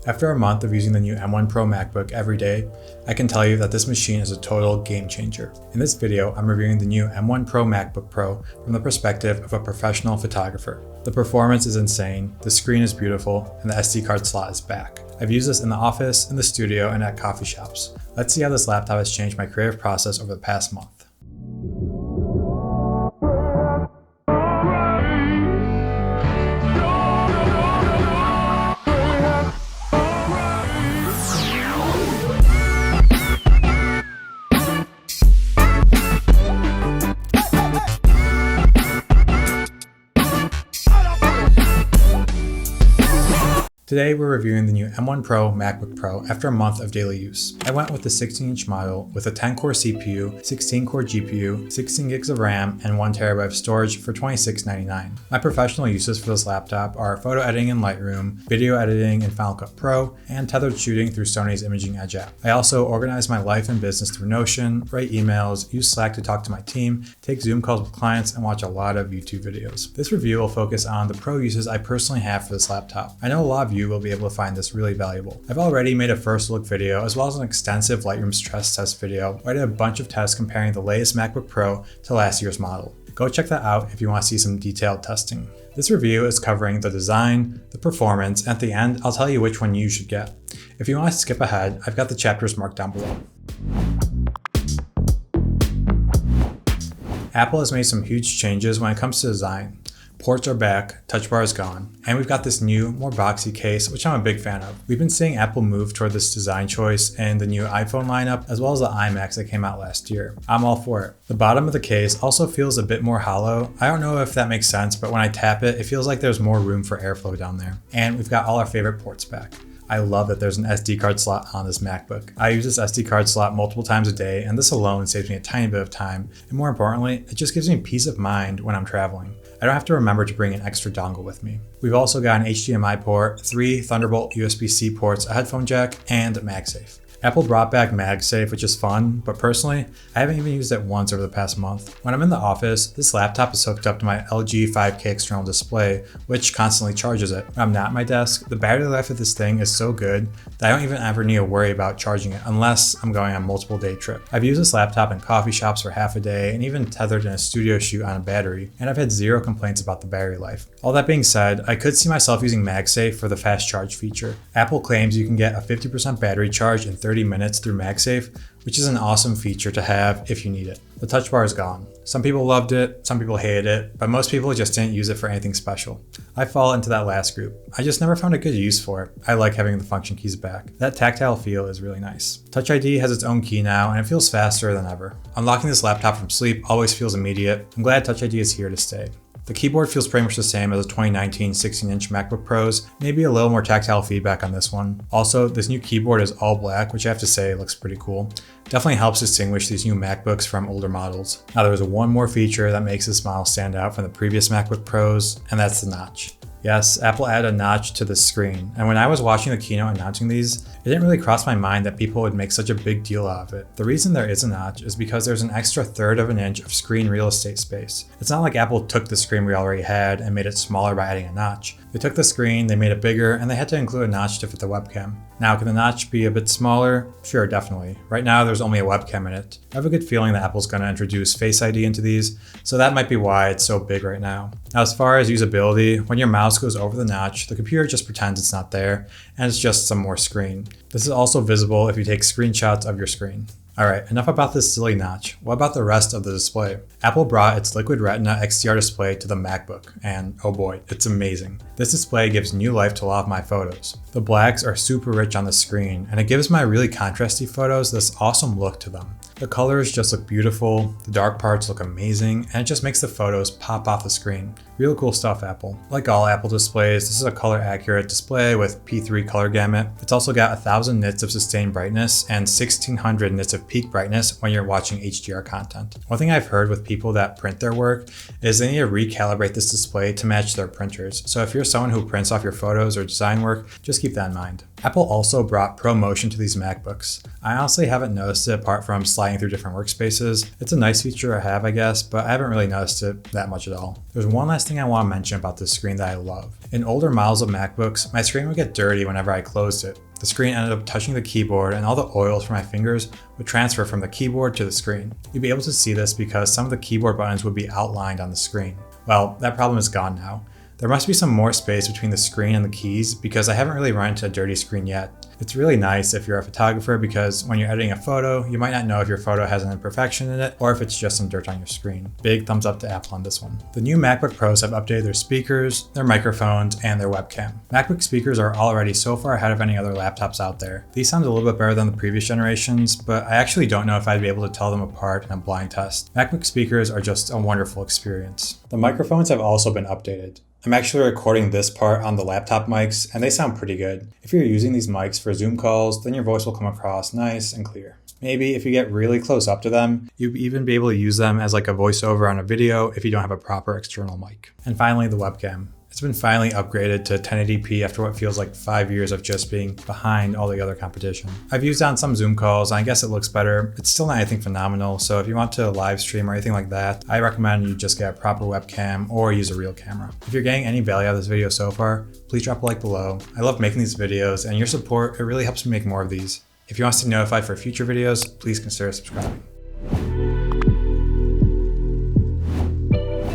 After a month of using the new M1 Pro MacBook every day, I can tell you that this machine is a total game changer. In this video, I'm reviewing the new M1 Pro MacBook Pro from the perspective of a professional photographer. The performance is insane, the screen is beautiful, and the SD card slot is back. I've used this in the office, in the studio, and at coffee shops. Let's see how this laptop has changed my creative process over the past month. Today we're reviewing the new M1 Pro MacBook Pro after a month of daily use. I went with the 16-inch model with a 10-core CPU, 16-core GPU, 16 gigs of RAM, and 1TB of storage for $26.99. My professional uses for this laptop are photo editing in Lightroom, video editing in Final Cut Pro, and tethered shooting through Sony's Imaging Edge app. I also organize my life and business through Notion, write emails, use Slack to talk to my team, take Zoom calls with clients, and watch a lot of YouTube videos. This review will focus on the pro uses I personally have for this laptop. I know a lot of you will be able to find this really valuable. I've already made a first look video as well as an extensive Lightroom stress test video where I did a bunch of tests comparing the latest MacBook Pro to last year's model. Go check that out if you want to see some detailed testing. This review is covering the design, the performance, and at the end I'll tell you which one you should get. If you want to skip ahead, I've got the chapters marked down below. Apple has made some huge changes when it comes to design. Ports are back, touch bar is gone, and we've got this new, more boxy case, which I'm a big fan of. We've been seeing Apple move toward this design choice in the new iPhone lineup, as well as the iMacs that came out last year. I'm all for it. The bottom of the case also feels a bit more hollow. I don't know if that makes sense, but when I tap it, it feels like there's more room for airflow down there. And we've got all our favorite ports back. I love that there's an SD card slot on this MacBook. I use this SD card slot multiple times a day, and this alone saves me a tiny bit of time. And more importantly, it just gives me peace of mind when I'm traveling. I don't have to remember to bring an extra dongle with me. We've also got an HDMI port, 3 Thunderbolt USB-C ports, a headphone jack, and MagSafe. Apple brought back MagSafe, which is fun, but personally, I haven't even used it once over the past month. When I'm in the office, this laptop is hooked up to my LG 5K external display, which constantly charges it. When I'm not at my desk, the battery life of this thing is so good that I don't even ever need to worry about charging it unless I'm going on a multiple day trip. I've used this laptop in coffee shops for half a day and even tethered in a studio shoot on a battery, and I've had zero complaints about the battery life. All that being said, I could see myself using MagSafe for the fast charge feature. Apple claims you can get a 50% battery charge in 30 minutes through MagSafe, which is an awesome feature to have if you need it. The touch bar is gone. Some people loved it, some people hated it, but most people just didn't use it for anything special. I fall into that last group. I just never found a good use for it. I like having the function keys back. That tactile feel is really nice. Touch ID has its own key now, and it feels faster than ever. Unlocking this laptop from sleep always feels immediate. I'm glad Touch ID is here to stay. The keyboard feels pretty much the same as the 2019 16-inch MacBook Pros, maybe a little more tactile feedback on this one. Also, this new keyboard is all black, which I have to say looks pretty cool. Definitely helps distinguish these new MacBooks from older models. Now there's one more feature that makes this model stand out from the previous MacBook Pros, and that's the notch. Yes, Apple added a notch to the screen, and when I was watching the keynote announcing these, it didn't really cross my mind that people would make such a big deal out of it. The reason there is a notch is because there's an extra 1/3 of an inch of screen real estate space. It's not like Apple took the screen we already had and made it smaller by adding a notch. They took the screen, they made it bigger, and they had to include a notch to fit the webcam. Now, can the notch be a bit smaller? Sure, definitely. Right now, there's only a webcam in it. I have a good feeling that Apple's going to introduce Face ID into these, so that might be why it's so big right now. Now, as far as usability, when your mouse goes over the notch, the computer just pretends it's not there, and it's just some more screen. This is also visible if you take screenshots of your screen. Alright, enough about this silly notch. What about the rest of the display? Apple brought its Liquid Retina XDR display to the MacBook, and oh boy, it's amazing. This display gives new life to a lot of my photos. The blacks are super rich on the screen, and it gives my really contrasty photos this awesome look to them. The colors just look beautiful, the dark parts look amazing, and it just makes the photos pop off the screen. Real cool stuff, Apple. Like all Apple displays, this is a color accurate display with P3 color gamut. It's also got 1000 nits of sustained brightness and 1600 nits of with peak brightness when you're watching HDR content. One thing I've heard with people that print their work is they need to recalibrate this display to match their printers. So if you're someone who prints off your photos or design work, just keep that in mind. Apple also brought ProMotion to these MacBooks. I honestly haven't noticed it apart from sliding through different workspaces. It's a nice feature to have, I guess, but I haven't really noticed it that much at all. There's one last thing I want to mention about this screen that I love. In older models of MacBooks, my screen would get dirty whenever I closed it. The screen ended up touching the keyboard and all the oils from my fingers would transfer from the keyboard to the screen. You'd be able to see this because some of the keyboard buttons would be outlined on the screen. Well, that problem is gone now. There must be some more space between the screen and the keys because I haven't really run into a dirty screen yet. It's really nice if you're a photographer because when you're editing a photo, you might not know if your photo has an imperfection in it or if it's just some dirt on your screen. Big thumbs up to Apple on this one. The new MacBook Pros have updated their speakers, their microphones, and their webcam. MacBook speakers are already so far ahead of any other laptops out there. These sound a little bit better than the previous generations, but I actually don't know if I'd be able to tell them apart in a blind test. MacBook speakers are just a wonderful experience. The microphones have also been updated. I'm actually recording this part on the laptop mics and they sound pretty good. If you're using these mics for Zoom calls, then your voice will come across nice and clear. Maybe if you get really close up to them, you'd even be able to use them as like a voiceover on a video if you don't have a proper external mic. And finally, the webcam. It's been finally upgraded to 1080p after what feels like 5 years of just being behind all the other competition. I've used it on some Zoom calls and I guess it looks better. It's still not anything phenomenal, so if you want to live stream or anything like that, I recommend you just get a proper webcam or use a real camera. If you're getting any value out of this video so far, please drop a like below. I love making these videos and your support, it really helps me make more of these. If you want to stay notified for future videos, please consider subscribing.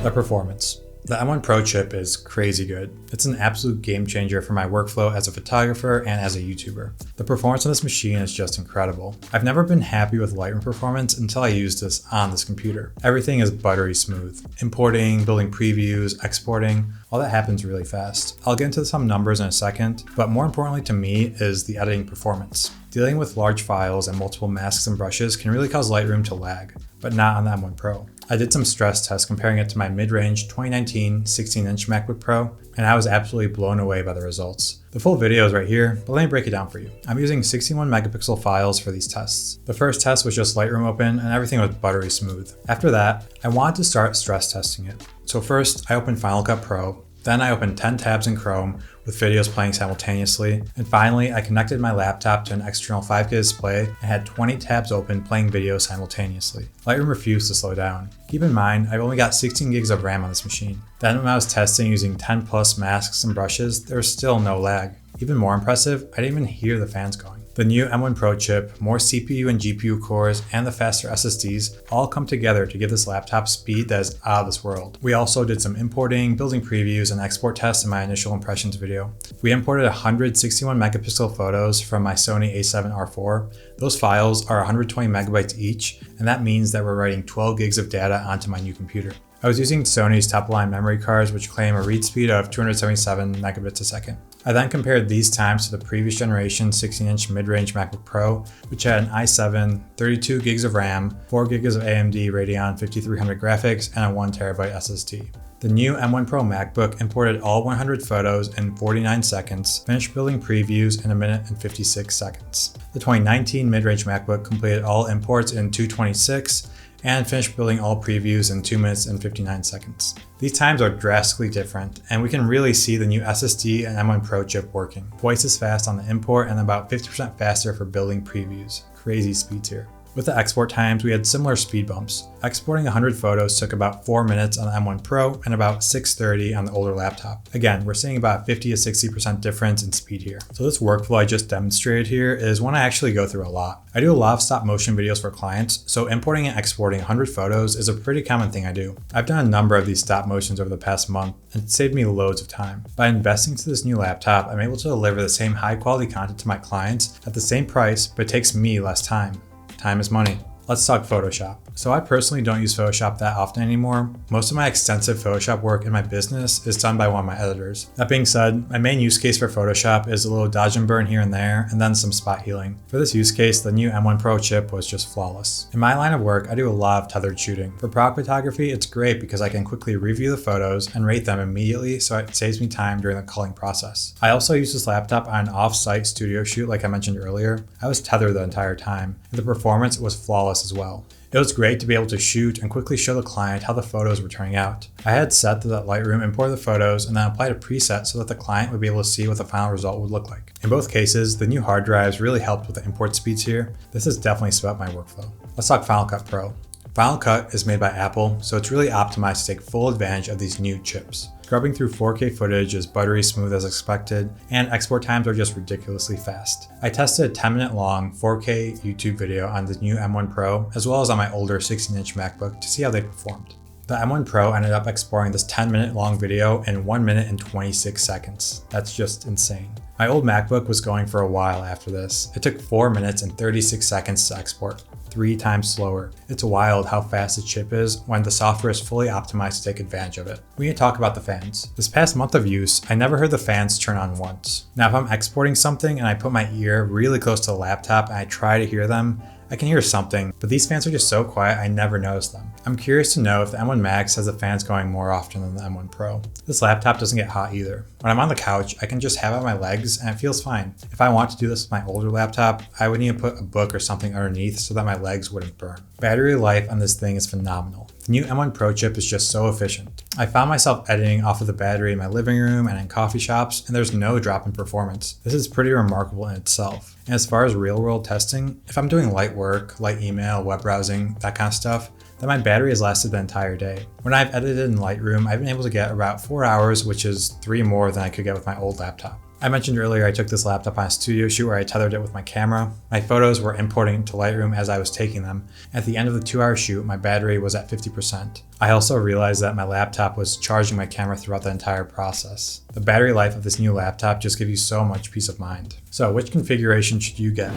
The performance. The M1 Pro chip is crazy good. It's an absolute game changer for my workflow as a photographer and as a YouTuber. The performance on this machine is just incredible. I've never been happy with Lightroom performance until I used this on this computer. Everything is buttery smooth. Importing, building previews, exporting, all that happens really fast. I'll get into some numbers in a second, but more importantly to me is the editing performance. Dealing with large files and multiple masks and brushes can really cause Lightroom to lag, but not on the M1 Pro. I did some stress tests comparing it to my mid-range 2019 16-inch MacBook Pro, and I was absolutely blown away by the results. The full video is right here, but let me break it down for you. I'm using 61 megapixel files for these tests. The first test was just Lightroom open and everything was buttery smooth. After that, I wanted to start stress testing it. So first, I opened Final Cut Pro, then I opened 10 tabs in Chrome with videos playing simultaneously, and finally I connected my laptop to an external 5K display and had 20 tabs open playing videos simultaneously. Lightroom refused to slow down. Keep in mind, I've only got 16 gigs of RAM on this machine. Then when I was testing using 10 plus masks and brushes, there was still no lag. Even more impressive, I didn't even hear the fans going. The new M1 Pro chip, more CPU and GPU cores, and the faster SSDs all come together to give this laptop speed that is out of this world. We also did some importing, building previews, and export tests in my initial impressions video. We imported 161 megapixel photos from my Sony a7R IV. Those files are 120 megabytes each, and that means that we're writing 12 gigs of data onto my new computer. I was using Sony's top-of-line memory cards, which claim a read speed of 277 megabits a second. I then compared these times to the previous generation 16-inch mid-range MacBook Pro, which had an i7, 32 gigs of RAM, 4 gigs of AMD Radeon 5300 graphics, and a 1 terabyte SSD. The new M1 Pro MacBook imported all 100 photos in 49 seconds, finished building previews in 1 minute and 56 seconds. The 2019 mid-range MacBook completed all imports in 2:26, and finished building all previews in 2 minutes and 59 seconds. These times are drastically different, and we can really see the new SSD and M1 Pro chip working. Twice as fast on the import and about 50% faster for building previews. Crazy speeds here. With the export times, we had similar speed bumps. Exporting 100 photos took about 4 minutes on the M1 Pro and about 6:30 on the older laptop. Again, we're seeing about 50 to 60% difference in speed here. So this workflow I just demonstrated here is one I actually go through a lot. I do a lot of stop motion videos for clients, so importing and exporting 100 photos is a pretty common thing I do. I've done a number of these stop motions over the past month, and it saved me loads of time. By investing to this new laptop, I'm able to deliver the same high quality content to my clients at the same price, but it takes me less time. Time is money. Let's talk Photoshop. So I personally don't use Photoshop that often anymore. Most of my extensive Photoshop work in my business is done by one of my editors. That being said, my main use case for Photoshop is a little dodge and burn here and there, and then some spot healing. For this use case, the new M1 Pro chip was just flawless. In my line of work, I do a lot of tethered shooting. For product photography, it's great because I can quickly review the photos and rate them immediately, so it saves me time during the culling process. I also use this laptop on an off-site studio shoot like I mentioned earlier. I was tethered the entire time, and the performance was flawless as well. It was great to be able to shoot and quickly show the client how the photos were turning out. I had set that Lightroom import the photos and then applied a preset so that the client would be able to see what the final result would look like. In both cases, the new hard drives really helped with the import speeds here. This has definitely sped up my workflow. Let's talk Final Cut Pro. Final Cut is made by Apple, so it's really optimized to take full advantage of these new chips. Scrubbing through 4K footage is buttery smooth as expected, and export times are just ridiculously fast. I tested a 10-minute long 4K YouTube video on the new M1 Pro, as well as on my older 16-inch MacBook to see how they performed. The M1 Pro ended up exporting this 10-minute long video in 1 minute and 26 seconds. That's just insane. My old MacBook was going for a while after this. It took 4 minutes and 36 seconds to export, 3 times slower. It's wild how fast the chip is when the software is fully optimized to take advantage of it. We need to talk about the fans. This past month of use, I never heard the fans turn on once. Now if I'm exporting something and I put my ear really close to the laptop and I try to hear them, I can hear something, but these fans are just so quiet I never notice them. I'm curious to know if the M1 Max has the fans going more often than the M1 Pro. This laptop doesn't get hot either. When I'm on the couch, I can just have it on my legs and it feels fine. If I want to do this with my older laptop, I would need to put a book or something underneath so that my legs wouldn't burn. Battery life on this thing is phenomenal. The new M1 Pro chip is just so efficient. I found myself editing off of the battery in my living room and in coffee shops, and there's no drop in performance. This is pretty remarkable in itself. And as far as real-world testing, if I'm doing light work, light email, web browsing, that kind of stuff, then my battery has lasted the entire day. When I've edited in Lightroom, I've been able to get about 4 hours, which is 3 more than I could get with my old laptop. I mentioned earlier I took this laptop on a studio shoot where I tethered it with my camera. My photos were importing into Lightroom as I was taking them. At the end of the 2-hour shoot, my battery was at 50%. I also realized that my laptop was charging my camera throughout the entire process. The battery life of this new laptop just gives you so much peace of mind. So which configuration should you get?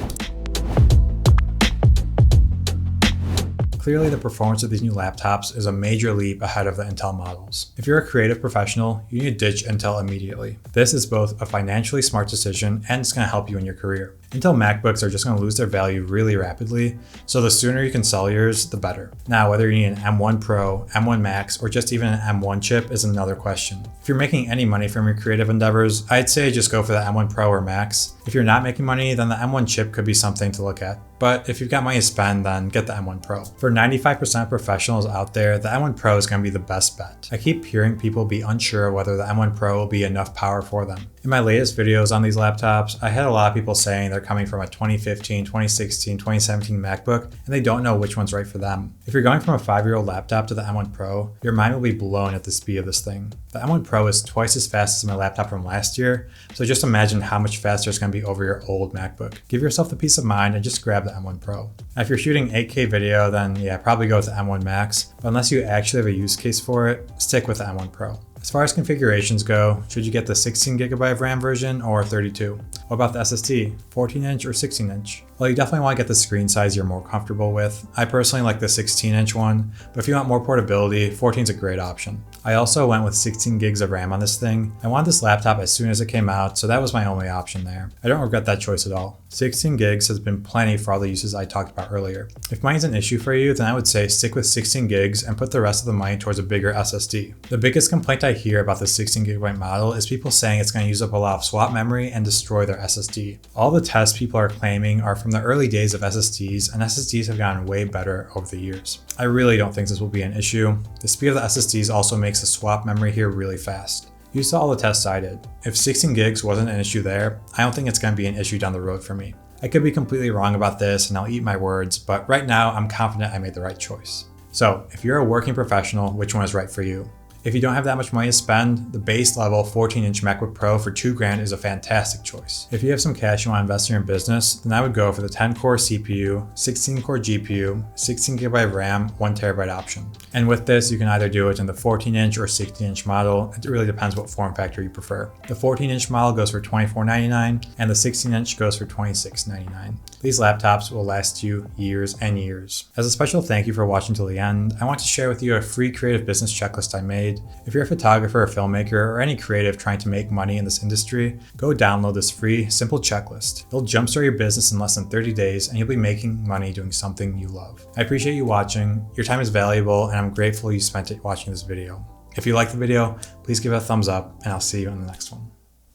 Clearly, the performance of these new laptops is a major leap ahead of the Intel models. If you're a creative professional, you need to ditch Intel immediately. This is both a financially smart decision and it's going to help you in your career. Intel MacBooks are just going to lose their value really rapidly, so the sooner you can sell yours, the better. Now, whether you need an M1 Pro, M1 Max, or just even an M1 chip is another question. If you're making any money from your creative endeavors, I'd say just go for the M1 Pro or Max. If you're not making money, then the M1 chip could be something to look at. But if you've got money to spend, then get the M1 Pro. For 95% of professionals out there, the M1 Pro is going to be the best bet. I keep hearing people be unsure whether the M1 Pro will be enough power for them. In my latest videos on these laptops, I had a lot of people saying they're coming from a 2015, 2016, 2017 MacBook, and they don't know which one's right for them. If you're going from a 5-year-old laptop to the M1 Pro, your mind will be blown at the speed of this thing. The M1 Pro is twice as fast as my laptop from last year, so just imagine how much faster it's going to be over your old MacBook. Give yourself the peace of mind and just grab the M1 Pro. Now, if you're shooting 8K video, then yeah, probably go with the M1 Max, but unless you actually have a use case for it, stick with the M1 Pro. As far as configurations go, should you get the 16GB of RAM version or 32? What about the SSD, 14-inch or 16-inch? Well, you definitely want to get the screen size you're more comfortable with. I personally like the 16-inch one, but if you want more portability, 14 is a great option. I also went with 16 gigs of RAM on this thing. I wanted this laptop as soon as it came out, so that was my only option there. I don't regret that choice at all. 16 gigs has been plenty for all the uses I talked about earlier. If money's an issue for you, then I would say stick with 16 gigs and put the rest of the money towards a bigger SSD. The biggest complaint I hear about the 16GB model is people saying it's going to use up a lot of swap memory and destroy their SSD. All the tests people are claiming are from the early days of SSDs, and SSDs have gotten way better over the years. I really don't think this will be an issue. The speed of the SSDs also makes the swap memory here really fast. You saw all the tests I did. If 16 gigs wasn't an issue there, I don't think it's going to be an issue down the road for me. I could be completely wrong about this and I'll eat my words, but right now I'm confident I made the right choice. So if you're a working professional, which one is right for you? If you don't have that much money to spend, the base level 14-inch MacBook Pro for $2,000 is a fantastic choice. If you have some cash you want to invest in your business, then I would go for the 10-core CPU, 16-core GPU, 16GB of RAM, 1TB option. And with this, you can either do it in the 14-inch or 16-inch model. It really depends what form factor you prefer. The 14-inch model goes for $24.99 and the 16-inch goes for $26.99. These laptops will last you years and years. As a special thank you for watching till the end, I want to share with you a free creative business checklist I made. If you're a photographer or filmmaker or any creative trying to make money in this industry, go download this free, simple checklist. It'll jumpstart your business in less than 30 days and you'll be making money doing something you love. I appreciate you watching. Your time is valuable and I'm grateful you spent it watching this video. If you liked the video, please give it a thumbs up and I'll see you in the next one.